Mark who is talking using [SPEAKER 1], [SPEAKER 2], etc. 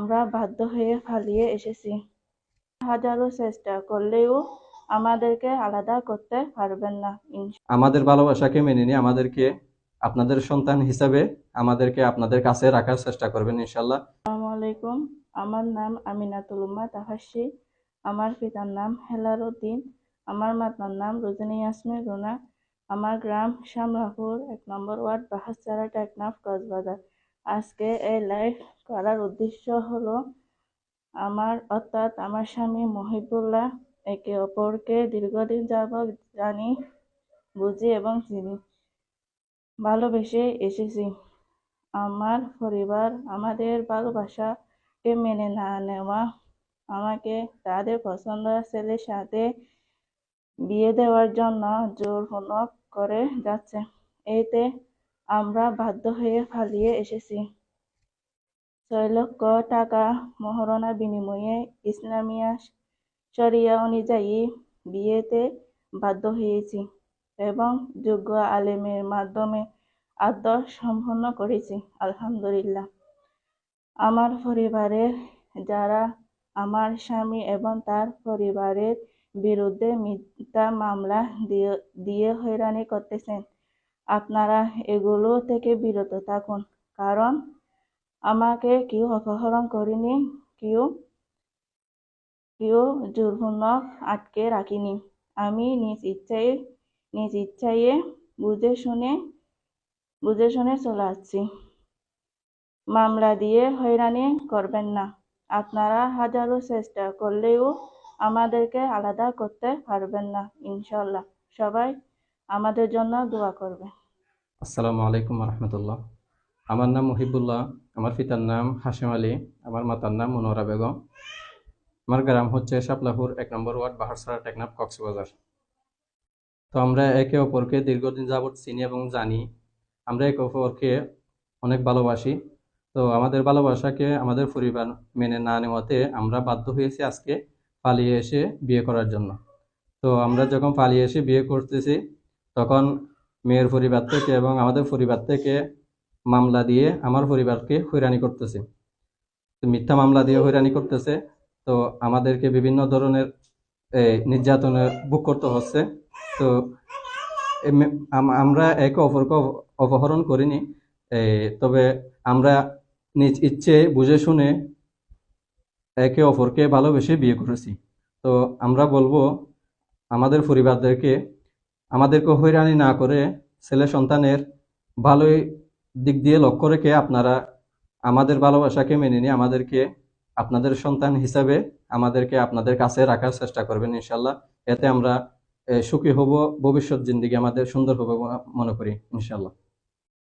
[SPEAKER 1] আমরা বাধ্য হয়ে পালিয়ে এসেছি। হাজারো চেষ্টা করলেও আমাদেরকে আলাদা করতে পারবেন না।
[SPEAKER 2] আমাদের ভালোবাসাকে মেনে নিয়ে আমাদেরকে আপনাদের সন্তান হিসাবে আমাদেরকে আপনাদের কাছে রাখার চেষ্টা করবেন ইনশাল্লাহ।
[SPEAKER 1] আসসালামু আলাইকুম। আমার নাম আমিনাতুল উম্মাহ তাহাসি। আমার পিতার নাম হেলাল উদ্দিন। আমার মাতার নাম রজনী ইয়াসমিন রুনা। আমার গ্রাম শামরাপুর 1 নম্বর ওয়ার্ড বাহাসচারা টেকনাফ কক্সবাজার। আজকে এই লাইভ করার উদ্দেশ্য হলো আমার স্বামী মহিবুল্লাহ একে অপরকে দীর্ঘদিন যাবৎ জানি, বুঝি এবং চিনি, ভালোবেসে এসেছি। আমার পরিবার আমাদের ভালোবাসাকে মেনে না নেওয়া আমাকে তাদের পছন্দের ছেলের সাথে বিয়ে দেওয়ার জন্য জোরপূর্বক করে যাচ্ছে। এতে আমরা বাধ্য হয়ে পালিয়ে এসেছি। 6 লক্ষ টাকা মহারণা বিনিময়ে ইসলামিয়া শরিয়া অনুযায়ী বিয়েতে বাধ্য হয়েছি এবং যোগ্য আলেমের মাধ্যমে আদর সম্পন্ন করেছি। আলহামদুলিল্লাহ। আমার পরিবারের যারা আমার স্বামী এবং তার পরিবারের বিরুদ্ধে মিথ্যা মামলা দিয়ে হয়রানি করতেছেন, আপনারা এগুলো থেকে বিরত থাকুন। কারণ আমাকে কেউ অপহরণ করেনি, কেউ জোরপূর্বক আটকে রাখিনি। আমি নিজ ইচ্ছায় বুঝে শুনে চলে আসছি। মামলা দিয়ে হয়রানি করবেন না। আপনারা হাজারো চেষ্টা করলেও আমাদেরকে আলাদা করতে পারবেন না ইনশাল্লাহ। সবাই আমাদের জন্য দোয়া করবেন।
[SPEAKER 2] আসসালামু আলাইকুম রহমতুল্লাহ। আমার নাম মহিবুল্লাহ। আমার পিতার নাম হাশেম আলী। আমার মাতার নাম মনোয়ারা বেগম। আমার গ্রাম হচ্ছে শাপলাপুর 1 নম্বর ওয়ার্ড বাহারছড়া টেকনাফ কক্সবাজার। তো আমরা একে অপরকে দীর্ঘদিন যাবৎ চিনি এবং জানি। আমরা একে অপরকে অনেক ভালোবাসি। তো আমাদের ভালোবাসাকে আমাদের পরিবার মেনে না নেওয়াতে আমরা বাধ্য হয়েছি আজকে পালিয়ে এসে বিয়ে করার জন্য। তো আমরা যখন পালিয়ে এসে বিয়ে করতেছি তখন মেয়ের পরিবার থেকে এবং আমাদের পরিবার থেকে মামলা দিয়ে আমার পরিবারকে হয়রানি করতেছে। তো মিথ্যা মামলা দিয়ে হয়রানি করতেছে। তো আমাদেরকে বিভিন্ন ধরনের নির্যাতনের ভোগ করতে হচ্ছে। তো আমরা একে অপরকে অপহরণ করিনি, তবে আমরা নিজ ইচ্ছে বুঝে শুনে একে অপরকে ভালোবেসে বিয়ে করেছি। তো আমরা বলবো আমাদের পরিবারদেরকে আমাদেরকে হয়রানি না করে ছেলে সন্তানের ভালোই দিক দিয়ে লক্ষ্য রেখে আপনারা আমাদের ভালোবাসাকে মেনে নিয়ে আমাদেরকে আপনাদের সন্তান হিসাবে আমাদেরকে আপনাদের কাছে রাখার চেষ্টা করবেন ইনশাল্লাহ। এতে আমরা সুখী হব, ভবিষ্যৎ জিন্দেগি আমাদের সুন্দর হবে মনে করি ইনশাল্লাহ।